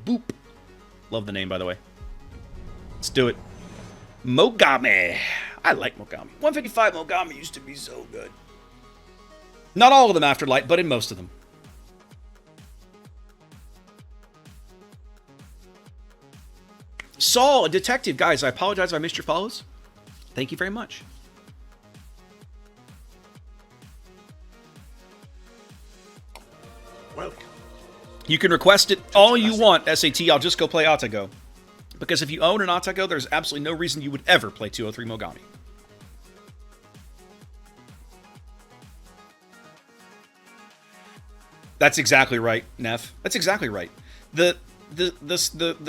Boop. Love the name, by the way. Let's do it. Mogami. I like Mogami. 155 Mogami used to be so good. Not all of them Afterlight, but in most of them. Saul, a detective. Guys, I apologize if I missed your follows. Thank you very much. Welcome. You can request it all you want, SAT. I'll just go play Atago. Because if you own an Atago, there's absolutely no reason you would ever play 203 Mogami. That's exactly right, Neff. That's exactly right. The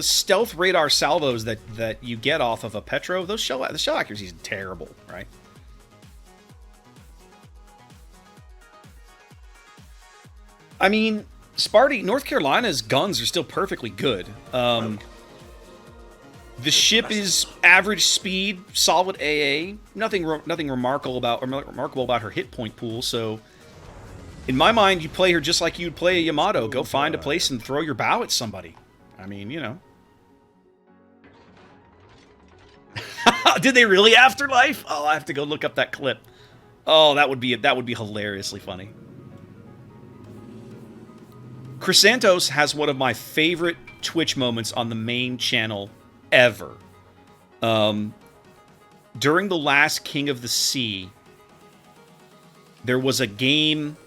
stealth radar salvos that you get off of a Petro, the shell accuracy is terrible, right? I mean, Sparty, North Carolina's guns are still perfectly good. The ship is average speed, solid AA. Nothing remarkable about her hit point pool. So, in my mind, you play her just like you'd play a Yamato. Go find a place and throw your bow at somebody. I mean, you know. Did they really Afterlife? Oh, I have to go look up that clip. Oh, that would be hilariously funny. Chrysantos has one of my favorite Twitch moments on the main channel ever. During the last King of the Sea, there was a game.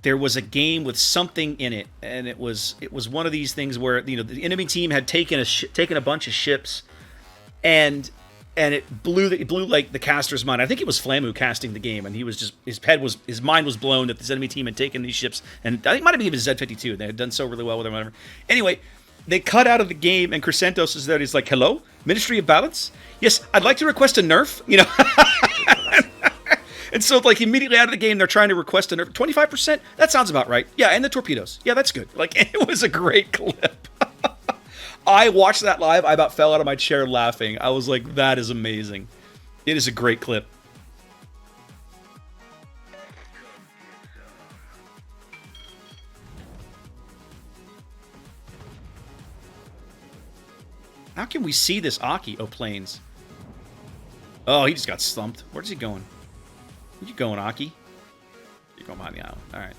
There was a game with something in it, and it was one of these things where, you know, the enemy team had taken a bunch of ships, and it blew like the caster's mind. I think it was Flamu casting the game, and he was just his mind was blown that this enemy team had taken these ships, and I think it might have been even Z-52. They had done so really well with them, whatever. Anyway, they cut out of the game, and Chrysantos is there. He's like, "Hello, Ministry of Balance. Yes, I'd like to request a nerf." You know. And so, like, immediately out of the game, they're trying to request a nerf. 25%? That sounds about right. Yeah, and the torpedoes. Yeah, that's good. Like, it was a great clip. I watched that live. I about fell out of my chair laughing. I was like, that is amazing. It is a great clip. How can we see this Aki? Oh, planes. Oh, he just got slumped. Where's he going? Where you going, Aki? You're going behind the island. Alright.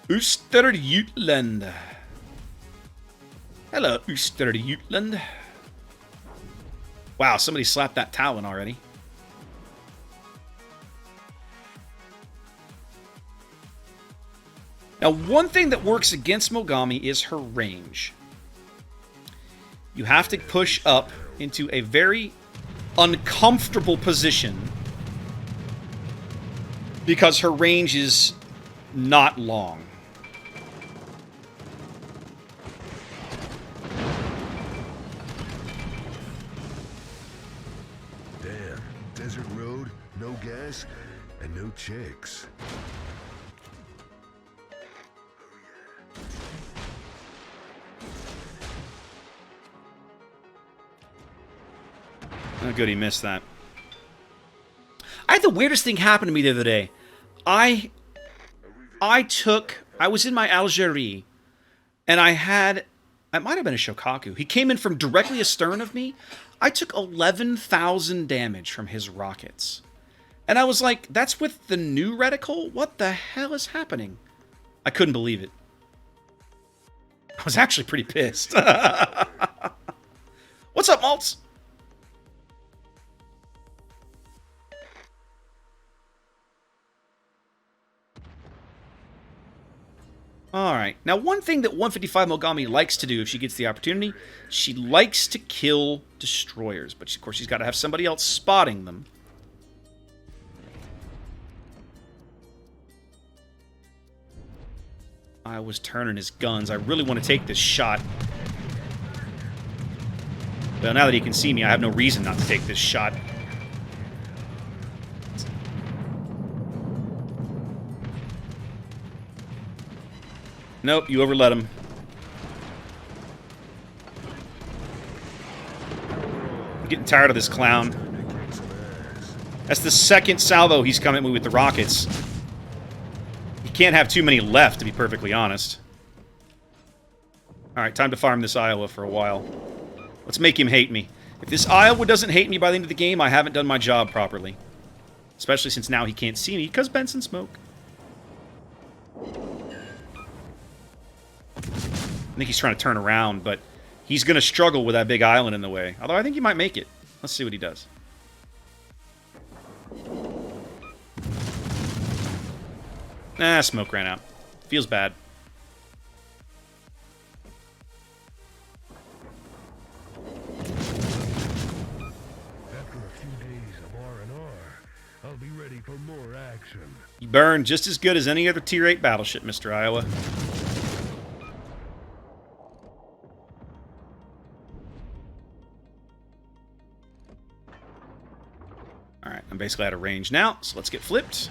Oosterjutland. Hello, Oosterjutland. Wow, somebody slapped that Talon already. Now, one thing that works against Mogami is her range. You have to push up into a very uncomfortable position because her range is not long. Damn, desert road, no gas, and no chicks. Oh, good, he missed that. I had the weirdest thing happen to me the other day. I was in my Algerie, and I might have been a Shokaku. He came in from directly astern of me. I took 11,000 damage from his rockets. And I was like, that's with the new reticle? What the hell is happening? I couldn't believe it. I was actually pretty pissed. What's up, Maltz? Alright, now one thing that 155 Mogami likes to do if she gets the opportunity, she likes to kill destroyers, but of course she's got to have somebody else spotting them. I was turning his guns. I really want to take this shot. Well, now that he can see me, I have no reason not to take this shot. Nope, you overlet him. I'm getting tired of this clown. That's the second salvo he's come at me with the rockets. He can't have too many left, to be perfectly honest. Alright, time to farm this Iowa for a while. Let's make him hate me. If this Iowa doesn't hate me by the end of the game, I haven't done my job properly. Especially since now he can't see me, because Benson smoke. I think he's trying to turn around, but he's going to struggle with that big island in the way. Although I think he might make it. Let's see what he does. Nah, smoke ran out. Feels bad. After a few days of R&R, I'll be ready for more action. You burn just as good as any other Tier 8 battleship, Mr. Iowa. Alright, I'm basically out of range now, so let's get flipped.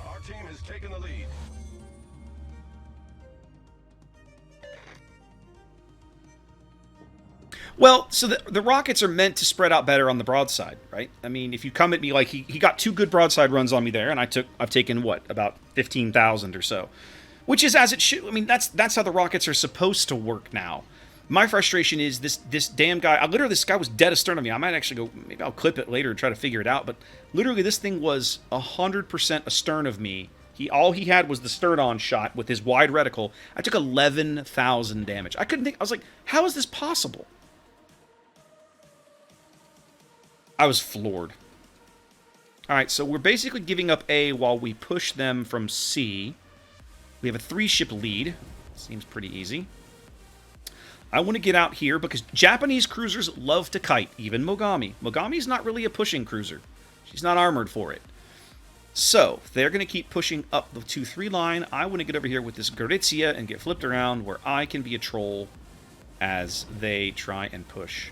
Our team has taken the lead. Well, so the rockets are meant to spread out better on the broadside, right? I mean, if you come at me like he got 2 good broadside runs on me there, and I've taken what, about 15,000 or so, which is as it should. I mean, that's how the rockets are supposed to work now. My frustration is this damn guy. This guy was dead astern of me. I might actually go. Maybe I'll clip it later and try to figure it out. But literally, this thing was 100% astern of me. All he had was the stern-on shot with his wide reticle. I took 11,000 damage. I couldn't think. I was like, how is this possible? I was floored. All right, so we're basically giving up A while we push them from C. We have a 3-ship lead. Seems pretty easy. I want to get out here because Japanese cruisers love to kite, even Mogami. Mogami's not really a pushing cruiser. She's not armored for it. So, they're going to keep pushing up the 2-3 line. I want to get over here with this Gorizia and get flipped around where I can be a troll as they try and push.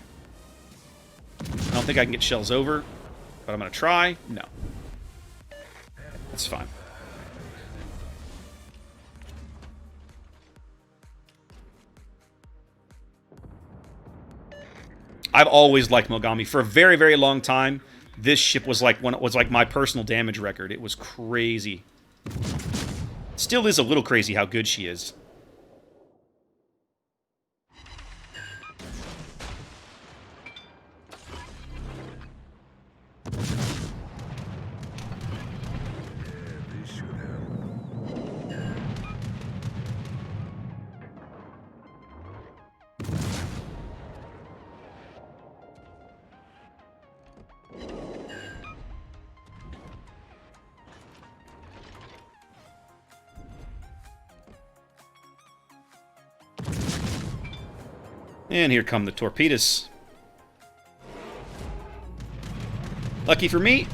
I don't think I can get shells over, but I'm going to try. No. That's fine. I've always liked Mogami. For a very, very long time, this ship was like my personal damage record. It was crazy. Still is a little crazy how good she is. And here come the torpedoes. Lucky for me,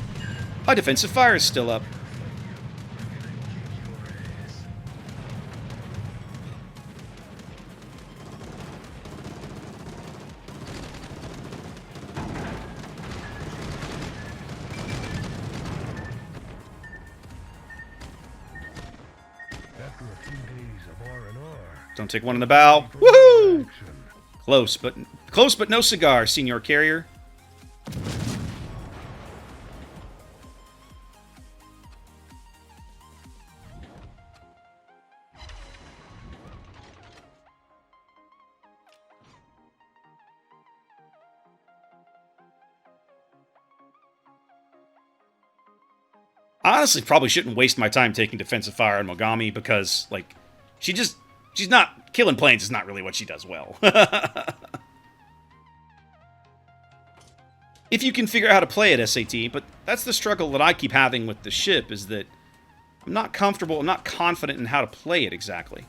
my defensive fire is still up. After a few days of R&R, Don't take one in the bow. Woohoo! Close, but no cigar, Senor Carrier. I honestly probably shouldn't waste my time taking defensive fire on Mogami because, like, she's not... Killing planes is not really what she does well. If you can figure out how to play it, SAT, but that's the struggle that I keep having with the ship, is that I'm not comfortable, I'm not confident in how to play it exactly.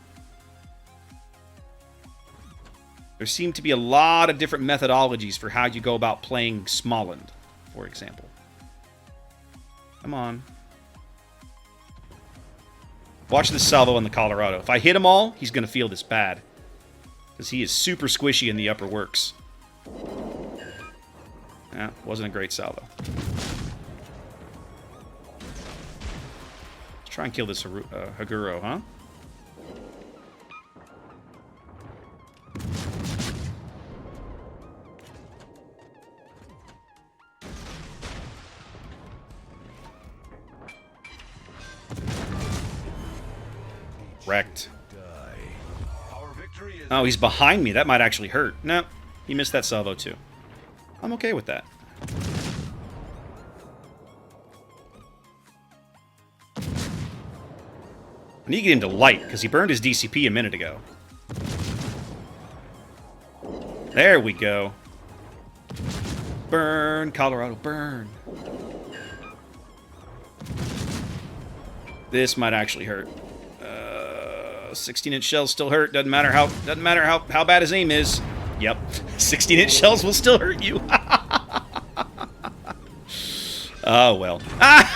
There seem to be a lot of different methodologies for how you go about playing Smoland, for example. Come on. Watch this salvo on the Colorado. If I hit them all, he's going to feel this bad. Because he is super squishy in the upper works. Yeah, wasn't a great salvo. Let's try and kill this Haguro, huh? Wrecked. Our victory is Oh, he's behind me. That might actually hurt. No, he missed that salvo too. I'm okay with that. I need to get him to light, because he burned his DCP a minute ago. There we go. Burn, Colorado, burn. This might actually hurt. 16-inch shells still hurt. Doesn't matter how bad his aim is. Yep, 16-inch shells will still hurt you. Oh well. at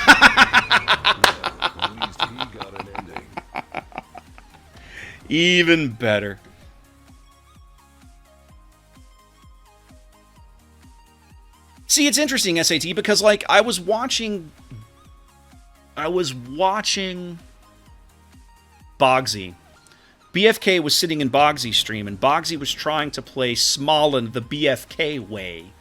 least he got an ending. Even better. See, it's interesting, SAT, because like I was watching Bogsy. BFK was sitting in Bogsy's stream, and Bogsy was trying to play Smolin the BFK way.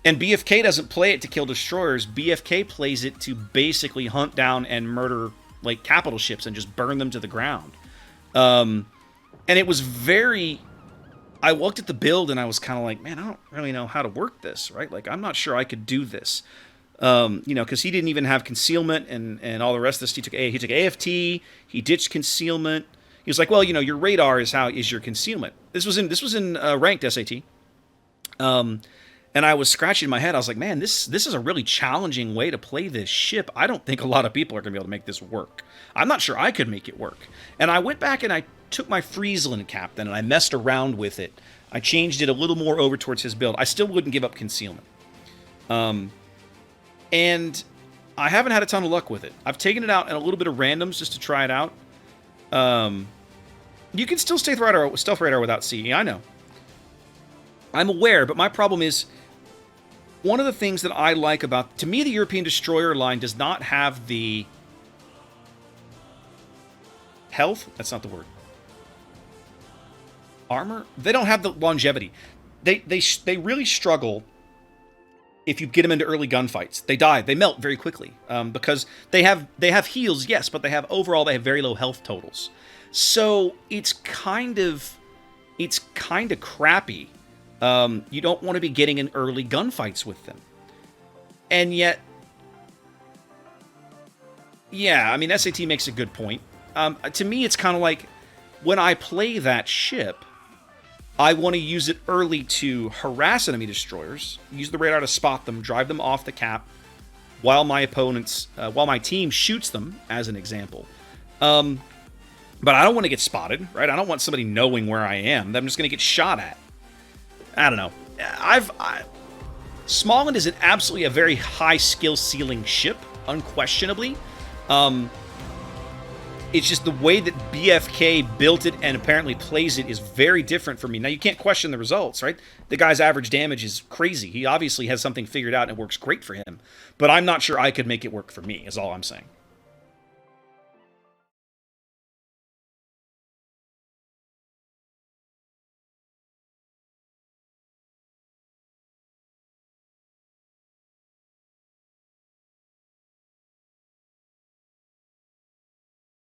And BFK doesn't play it to kill destroyers. BFK plays it to basically hunt down and murder like capital ships and just burn them to the ground. And it was very... I looked at the build and I was kind of like, man, I don't really know how to work this, right? Like, I'm not sure I could do this. You know, because he didn't even have concealment and all the rest of this. He took AFT, he ditched concealment. He was like, well, you know, your radar is your concealment. This was in ranked SAT. And I was scratching my head. I was like, man, this is a really challenging way to play this ship. I don't think a lot of people are going to be able to make this work. I'm not sure I could make it work. And I went back and I took my Friesland captain and I messed around with it. I changed it a little more over towards his build. I still wouldn't give up concealment. And I haven't had a ton of luck with it. I've taken it out in a little bit of randoms just to try it out. You can still stealth radar without CE, I know. I'm aware, but my problem is, one of the things that I like about... To me, the European Destroyer line does not have the... Health? That's not the word. Armor? They don't have the longevity. They really struggle if you get them into early gunfights. They die. They melt very quickly. Because they have heals, yes, but they have very low health totals. So it's kind of crappy. You don't want to be getting in early gunfights with them. And yet, yeah, I mean, SAT makes a good point. To me, it's kind of like, when I play that ship, I want to use it early to harass enemy destroyers, use the radar to spot them, drive them off the cap, while my team shoots them, as an example. But I don't want to get spotted, right? I don't want somebody knowing where I am. I'm just going to get shot at. I don't know. Småland is absolutely a very high skill ceiling ship, unquestionably. It's just the way that BFK built it and apparently plays it is very different for me. Now, you can't question the results, right? The guy's average damage is crazy. He obviously has something figured out and it works great for him. But I'm not sure I could make it work for me, is all I'm saying.